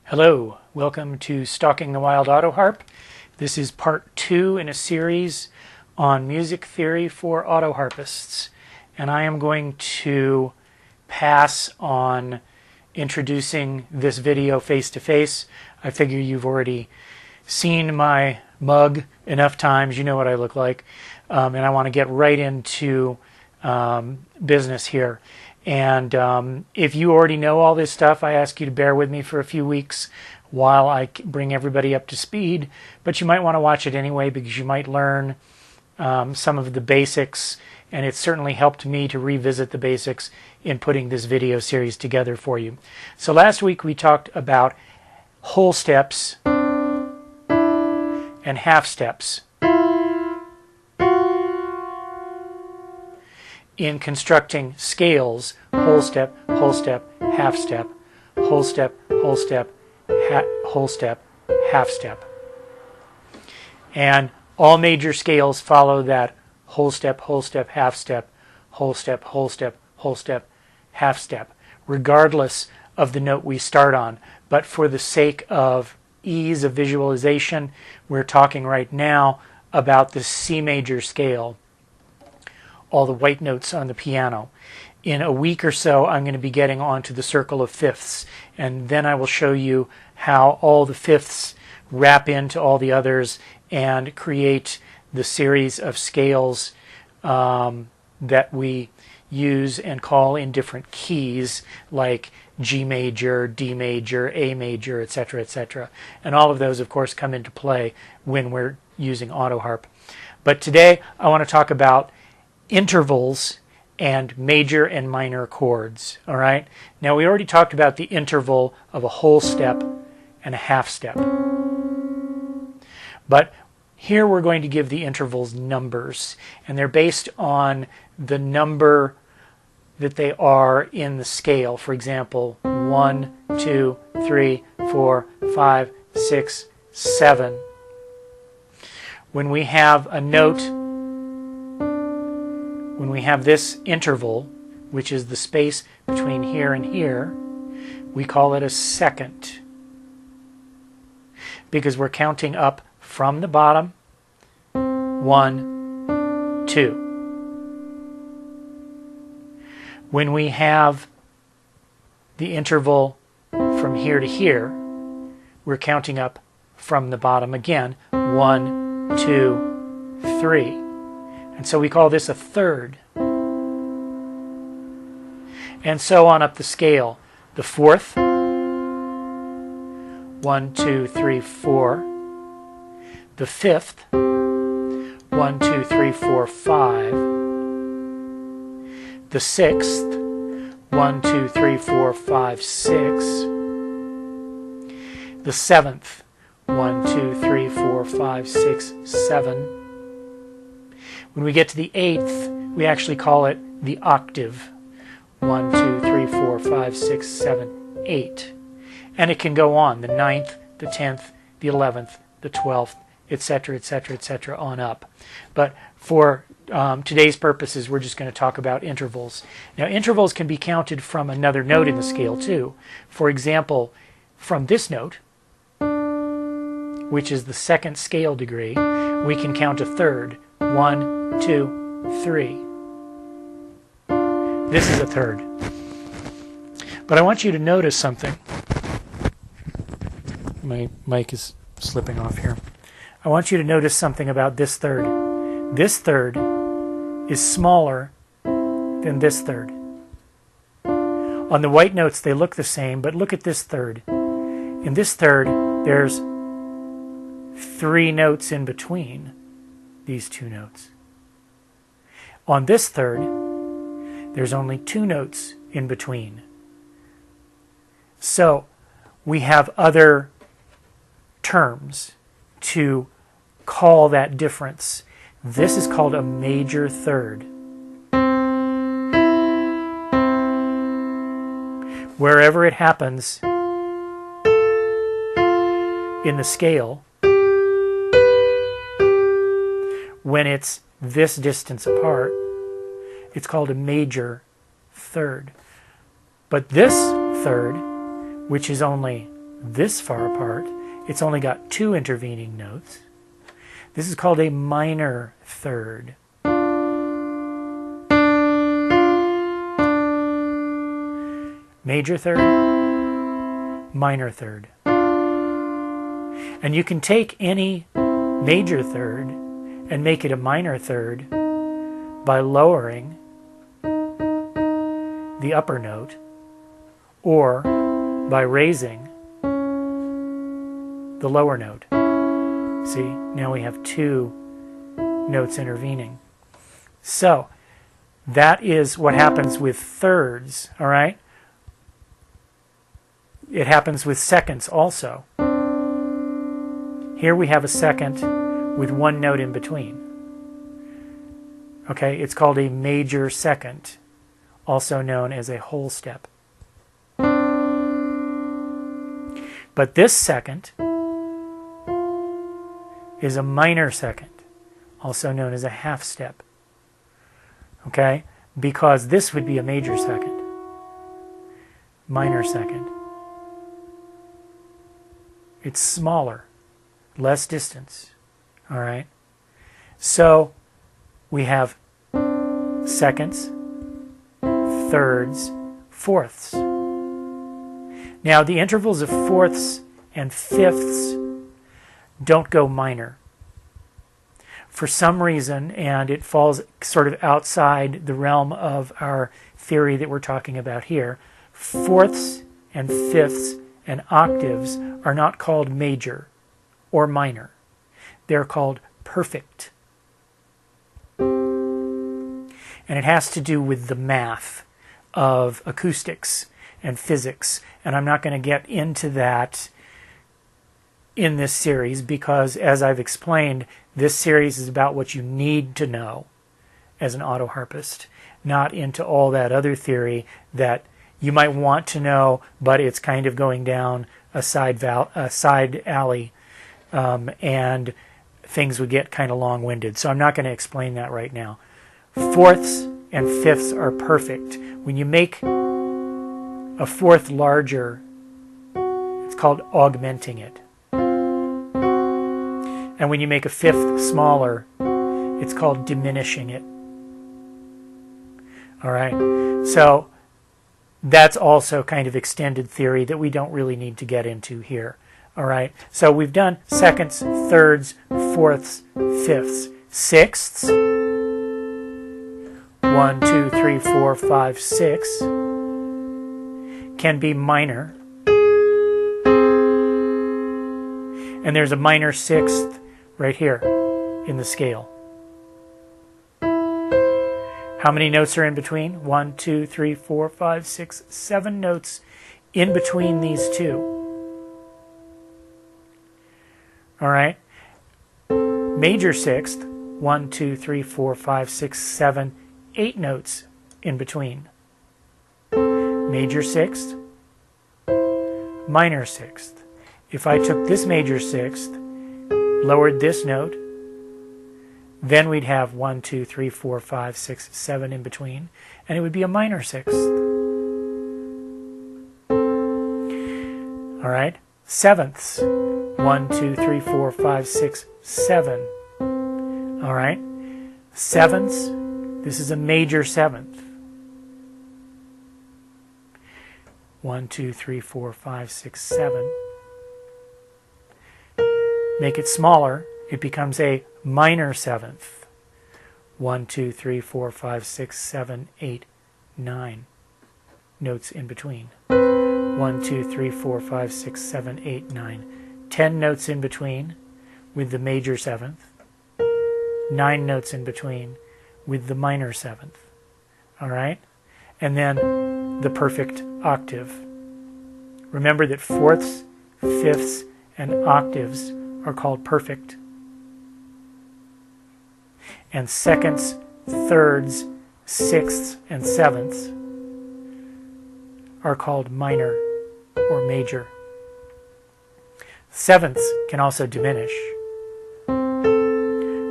Hello, welcome to Stalking the Wild Autoharp. This is part 2 in a series on music theory for autoharpists. And I am going to pass on introducing this video face-to-face. I figure you've already seen my mug enough times, you know what I look like. And I want to get right into business here. And if you already know all this stuff, I ask you to bear with me for a few weeks while I bring everybody up to speed. But you might want to watch it anyway because you might learn some of the basics. And it's certainly helped me to revisit the basics in putting this video series together for you. So last week we talked about whole steps and half steps in constructing scales: whole step, half step, whole step, whole step, whole step, half step. And all major scales follow that whole step, half step, whole step, whole step, half step, regardless of the note we start on. But for the sake of ease of visualization, we're talking right now about the C major scale, all the white notes on the piano. In a week or so, I'm going to be getting onto the circle of fifths, and then I will show you how all the fifths wrap into all the others and create the series of scales that we use and call in different keys, like G major, D major, A major, etc., etc. And all of those, of course, come into play when we're using Autoharp. But today, I want to talk about intervals and major and minor chords. All right. Now we already talked about the interval of a whole step and a half step. But here we're going to give the intervals numbers, and they're based on the number that they are in the scale. For example, 1, 2, 3, 4, 5, 6, 7. When we have a note, when we have this interval, which is the space between here and here, we call it a second, because we're counting up from the bottom, 1, 2. When we have the interval from here to here, we're counting up from the bottom again, 1, 2, 3. And so we call this a third. And so on up the scale. The fourth, 1, 2, 3, 4. The fifth, 1, 2, 3, 4, 5. The sixth, 1, 2, 3, 4, 5, 6. The seventh, 1, 2, 3, 4, 5, 6, 7. When we get to the eighth, we actually call it the octave. 1, 2, 3, 4, 5, 6, 7, 8. And it can go on. The ninth, the 10th, the 11th, the 12th, etc., etc., etc., on up. But for today's purposes, we're just going to talk about intervals. Now, intervals can be counted from another note in the scale, too. For example, from this note, which is the second scale degree, we can count a third. 1, 2, 3. This is a third. But I want you to notice something. My mic is slipping off here. I want you to notice something about this third. This third is smaller than this third. On the white notes, they look the same, but look at this third. In this third, there's 3 notes in between these 2 notes. On this third, there's only 2 notes in between. So we have other terms to call that difference. This is called a major third. Wherever it happens in the scale, when it's this distance apart, it's called a major third. But this third, which is only this far apart, it's only got 2 intervening notes. This is called a minor third. Major third, minor third. And you can take any major third and make it a minor third by lowering the upper note or by raising the lower note. See, now we have 2 notes intervening. So that is what happens with thirds, all right? It happens with seconds also. Here we have a second with 1 note in between. Okay, it's called a major second, also known as a whole step. But this second is a minor second, also known as a half step. Okay, because this would be a major second. Minor second. It's smaller, less distance. All right. So we have seconds, thirds, fourths. Now the intervals of fourths and fifths don't go minor. For some reason, and it falls sort of outside the realm of our theory that we're talking about here, fourths and fifths and octaves are not called major or minor. They're called perfect. And it has to do with the math of acoustics and physics. And I'm not going to get into that in this series because, as I've explained, this series is about what you need to know as an autoharpist, not into all that other theory that you might want to know, but it's kind of going down a side alley, and things would get kind of long-winded. So I'm not going to explain that right now. Fourths and fifths are perfect. When you make a fourth larger, it's called augmenting it. And when you make a fifth smaller, it's called diminishing it. All right. So that's also kind of extended theory that we don't really need to get into here. All right. So we've done seconds, thirds, fourths, fifths, sixths. 1, 2, 3, 4, 5, 6 can be minor. And there's a minor sixth right here in the scale. How many notes are in between? 1, 2, 3, 4, 5, 6, 7 notes in between these two. All right. Major sixth, 1, 2, 3, 4, 5, 6, 7, 8 notes in between. Major sixth, minor sixth. If I took this major sixth, lowered this note, then we'd have 1, 2, 3, 4, 5, 6, 7 in between, and it would be a minor sixth. All right, sevenths, 1, 2, 3, 4, 5, 6, 7. All right, sevenths, this is a major seventh. 1, 2, 3, 4, 5, 6, 7. Make it smaller, it becomes a minor seventh. 1, 2, 3, 4, 5, 6, 7, 8, 9 notes in between. 1, 2, 3, 4, 5, 6, 7, 8, 9. 10 notes in between with the major seventh. 9 notes in between with the minor seventh. All right? And then the perfect octave. Remember that fourths, fifths, and octaves are called perfect. And seconds, thirds, sixths, and sevenths are called minor or major. Sevenths can also diminish,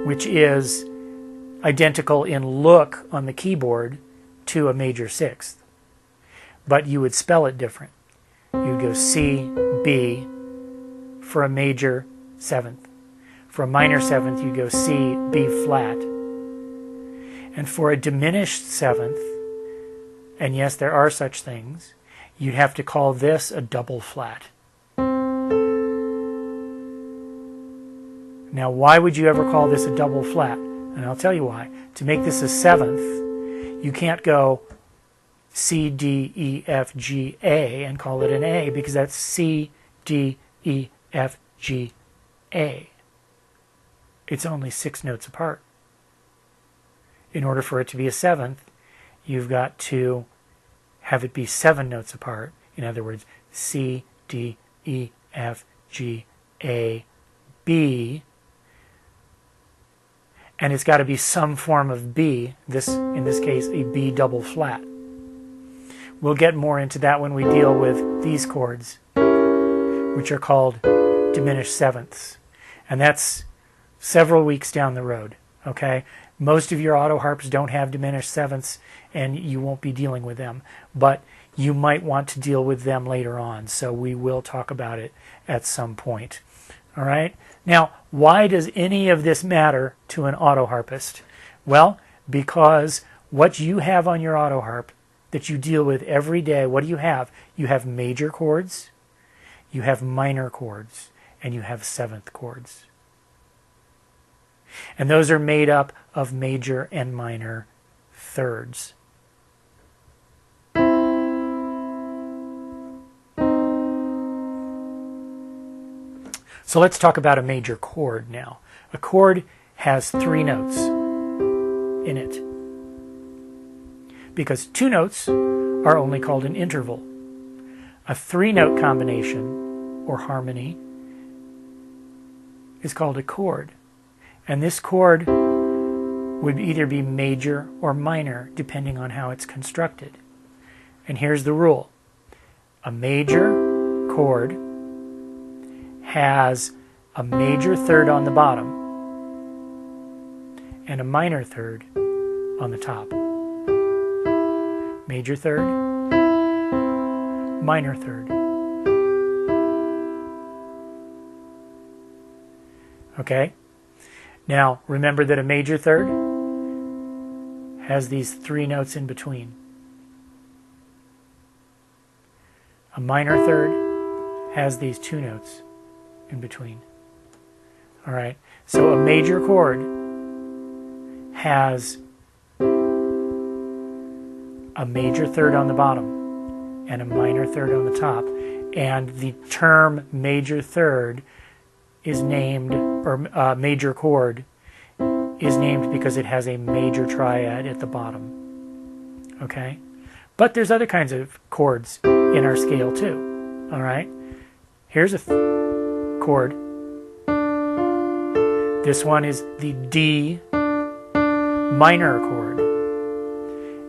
which is identical in look on the keyboard to a major sixth. But you would spell it different. You'd go C, B for a major seventh. For a minor seventh, you go C, B flat. And for a diminished seventh, and yes, there are such things, you'd have to call this a double flat. Now, why would you ever call this a double flat? And I'll tell you why. To make this a seventh, you can't go C, D, E, F, G, A and call it an A, because that's C, D, E, F, G, A. It's only 6 notes apart. In order for it to be a seventh, you've got to have it be 7 notes apart. In other words, C, D, E, F, G, A, B. And it's got to be some form of B, in this case, a B double flat. We'll get more into that when we deal with these chords, which are called diminished sevenths. And that's several weeks down the road, okay? Most of your Autoharps don't have diminished sevenths, and you won't be dealing with them. But you might want to deal with them later on, so we will talk about it at some point. All right? Now, why does any of this matter to an Autoharpist? Well, because what you have on your Autoharp that you deal with every day, what do you have? You have major chords, you have minor chords, and you have seventh chords. And those are made up of major and minor thirds. So let's talk about a major chord now. A chord has 3 notes in it, because 2 notes are only called an interval. A 3-note combination, or harmony, is called a chord. And this chord would either be major or minor, depending on how it's constructed. And here's the rule. A major chord has a major third on the bottom and a minor third on the top. Major third, minor third. Okay? Now, remember that a major third has these 3 notes in between. A minor third has these 2 notes in between. All right? So a major chord has a major third on the bottom and a minor third on the top. And the term major third is named, or major chord is named because it has a major triad at the bottom. Okay? But there's other kinds of chords in our scale too. All right? Here's a chord. This one is the D minor chord,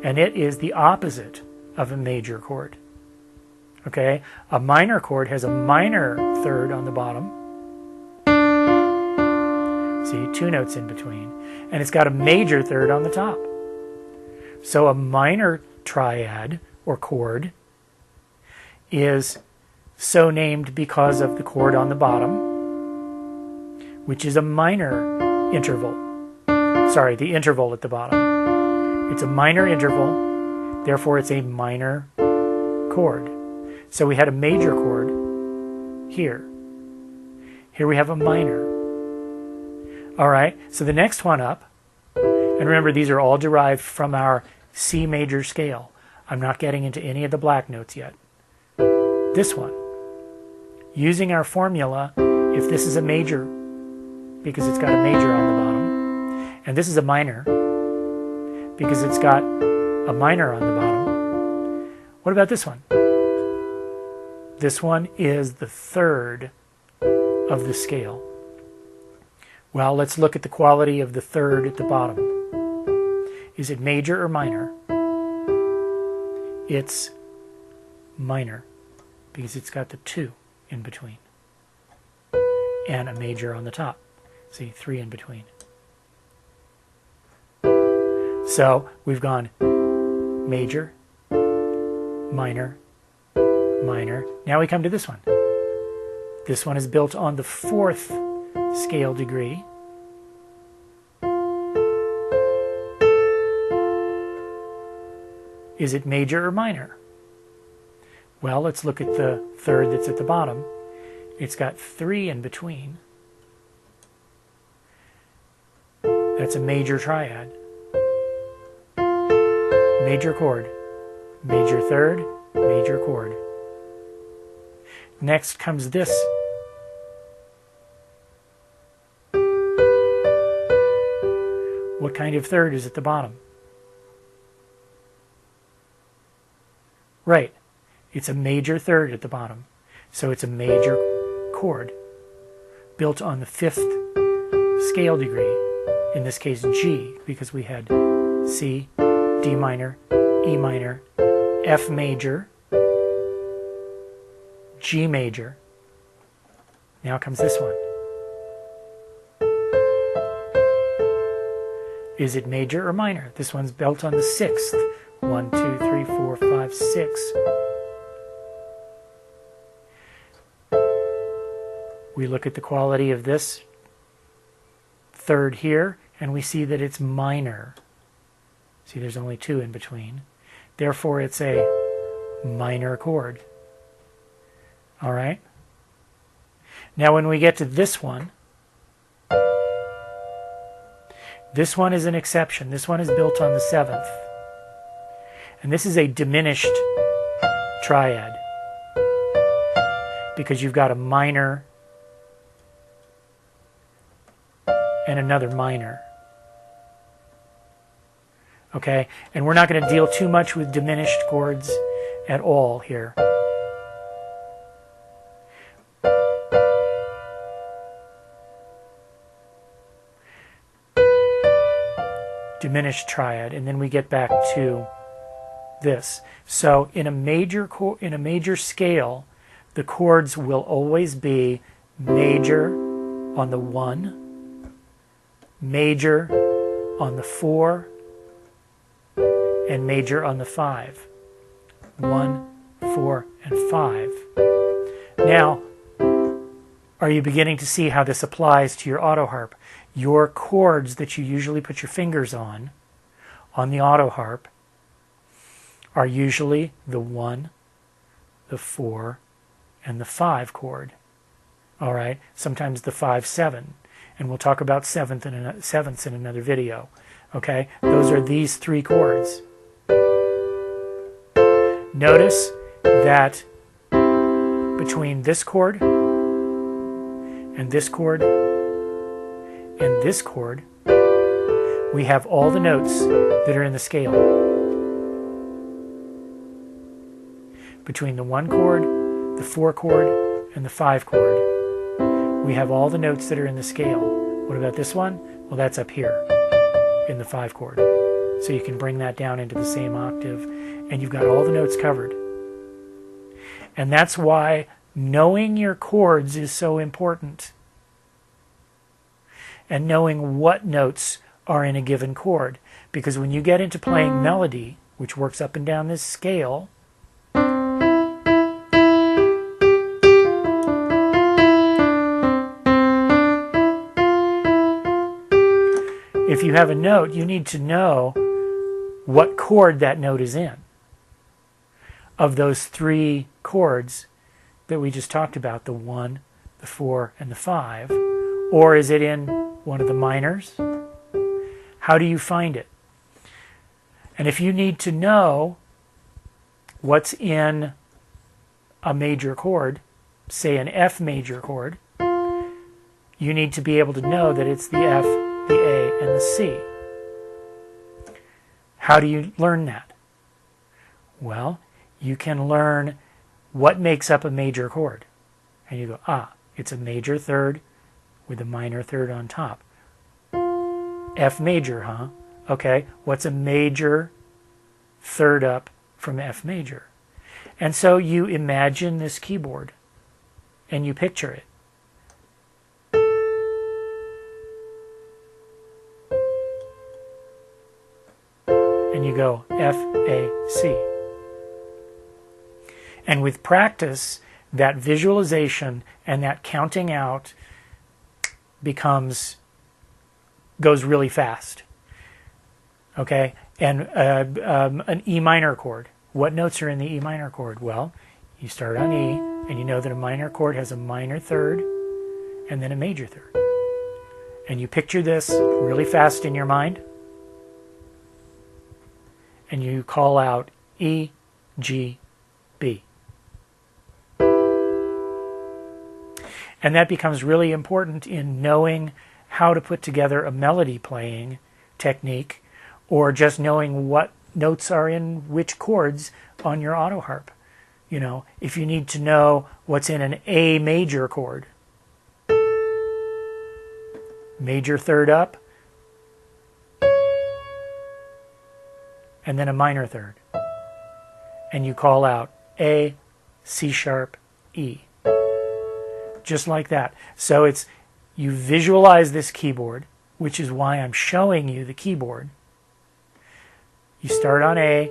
and it is the opposite of a major chord. Okay? A minor chord has a minor third on the bottom. See, 2 notes in between. And it's got a major third on the top. So a minor triad, or chord, is so named because of the chord on the bottom, which is a minor interval. Sorry, the interval at the bottom. It's a minor interval, therefore it's a minor chord. So we had a major chord here. Here we have a minor. All right, so the next one up, and remember these are all derived from our C major scale. I'm not getting into any of the black notes yet. This one. Using our formula, if this is a major, because it's got a major on the bottom, and this is a minor, because it's got a minor on the bottom. What about this one? This one is the third of the scale. Well, let's look at the quality of the third at the bottom. Is it major or minor? It's minor, because it's got the 2 in between. And a major on the top. See, 3 in between. So we've gone major, minor, minor. Now we come to this one. This one is built on the 4th scale degree. Is it major or minor? Well, let's look at the 3rd that's at the bottom. It's got 3 in between. That's a major triad. Major chord, major 3rd, major chord. Next comes this. What kind of 3rd is at the bottom? Right, it's a major 3rd at the bottom. So it's a major chord built on the 5th scale degree, in this case G, because we had C, D minor, E minor, F major, G major. Now comes this one. Is it major or minor? This one's built on the 6th. 1, 2, 3, 4, 5, 6. We look at the quality of this 3rd here, and we see that it's minor. See, there's only 2 in between. Therefore, it's a minor chord. All right? Now, when we get to this one is an exception. This one is built on the 7th. And this is a diminished triad, because you've got a minor and another minor. Okay? And we're not going to deal too much with diminished chords at all here. Diminished triad, and then we get back to this. So in a major scale, the chords will always be major on the 1, major on the 4, and major on the 5. 1, 4, and 5. Now, are you beginning to see how this applies to your Autoharp? Your chords that you usually put your fingers on the Autoharp, are usually the 1, the 4, and the 5 chord. All right? Sometimes the 5-7. And we'll talk about sevenths in another video. Okay? Those are these 3 chords. Notice that between this chord and this chord and this chord, we have all the notes that are in the scale. Between the 1 chord, the 4 chord, and the 5 chord, we have all the notes that are in the scale. What about this one? Well, that's up here in the 5 chord. So you can bring that down into the same octave, and you've got all the notes covered. And that's why knowing your chords is so important. And knowing what notes are in a given chord. Because when you get into playing melody, which works up and down this scale, if you have a note, you need to know what chord that note is in. Of those 3 chords that we just talked about, the 1, the 4, and the 5, or is it in one of the minors? How do you find it? And if you need to know what's in a major chord, say an F major chord, you need to be able to know that it's the F, the A, and the C. How do you learn that? Well, you can learn what makes up a major chord. And you go, it's a major 3rd with a minor 3rd on top. F major, huh? Okay, what's a major 3rd up from F major? And so you imagine this keyboard and you picture it. And you go F, A, C. And with practice, that visualization and that counting out goes really fast. Okay, and an E minor chord. What notes are in the E minor chord? Well, you start on E, and you know that a minor chord has a minor third and then a major third. And you picture this really fast in your mind, and you call out E, G, B. And that becomes really important in knowing how to put together a melody playing technique, or just knowing what notes are in which chords on your Autoharp. You know, if you need to know what's in an A major chord, major third up, and then a minor third. And you call out A, C sharp, E. Just like that. So it's, you visualize this keyboard, which is why I'm showing you the keyboard. You start on A,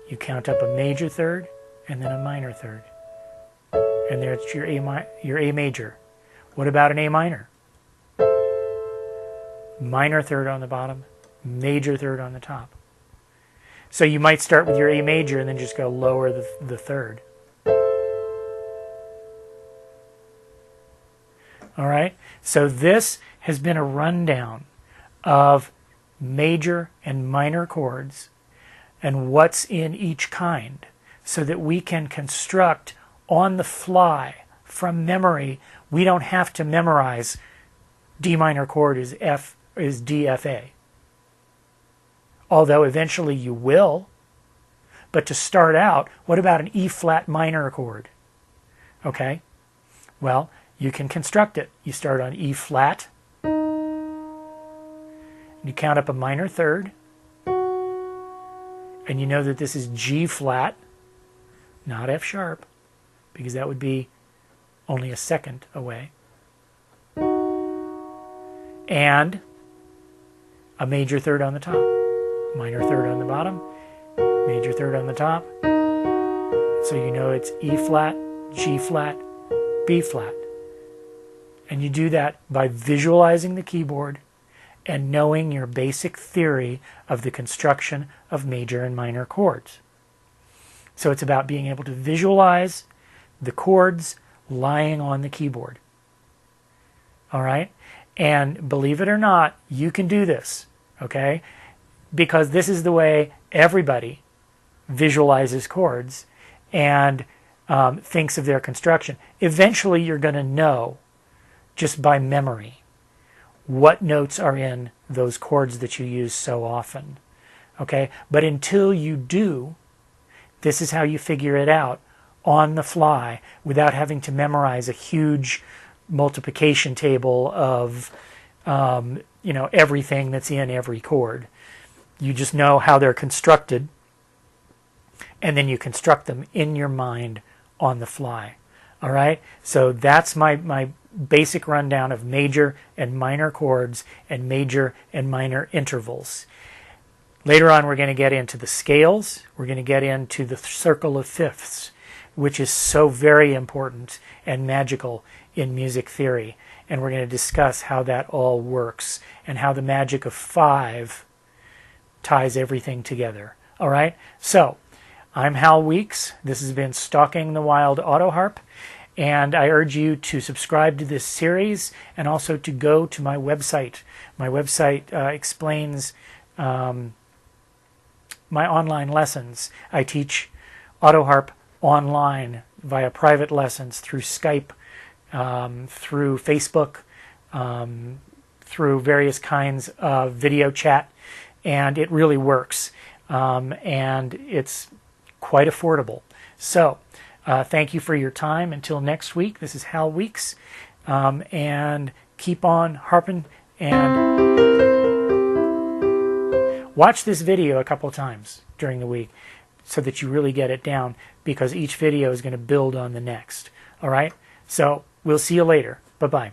you count up a major third, and then a minor third. And there's your A major. What about an A minor? Minor third on the bottom, major third on the top. So you might start with your A major and then just go lower the third. All right? So this has been a rundown of major and minor chords and what's in each kind, so that we can construct on the fly from memory. We don't have to memorize D minor chord is D, F, A. Although eventually you will. But to start out, what about an E flat minor chord? Okay, well, you can construct it. You start on E flat, you count up a minor third, and you know that this is G flat, not F sharp, because that would be only a second away. And a major third on the top, minor third on the bottom, major third on the top. So you know it's E flat, G flat, B flat. And you do that by visualizing the keyboard and knowing your basic theory of the construction of major and minor chords. So it's about being able to visualize the chords lying on the keyboard. All right? And believe it or not, you can do this, okay? Because this is the way everybody visualizes chords and thinks of their construction. Eventually you're going to know, just by memory, what notes are in those chords that you use so often. Okay? But until you do, this is how you figure it out on the fly without having to memorize a huge multiplication table of everything that's in every chord. You just know how they're constructed, and then you construct them in your mind on the fly. All right? So that's my basic rundown of major and minor chords and major and minor intervals. Later on, we're going to get into the scales. We're going to get into the circle of fifths, which is so very important and magical in music theory. And we're going to discuss how that all works and how the magic of 5 ties everything together. All right? So, I'm Hal Weeks. This has been Stalking the Wild Autoharp. And I urge you to subscribe to this series and also to go to my website. My website explains my online lessons. I teach Autoharp online via private lessons through Skype, through Facebook, through various kinds of video chat, and it really works. And it's quite affordable. So, thank you for your time. Until next week, this is Hal Weeks, and keep on harping, and watch this video a couple times during the week so that you really get it down, because each video is going to build on the next. All right? So we'll see you later. Bye-bye.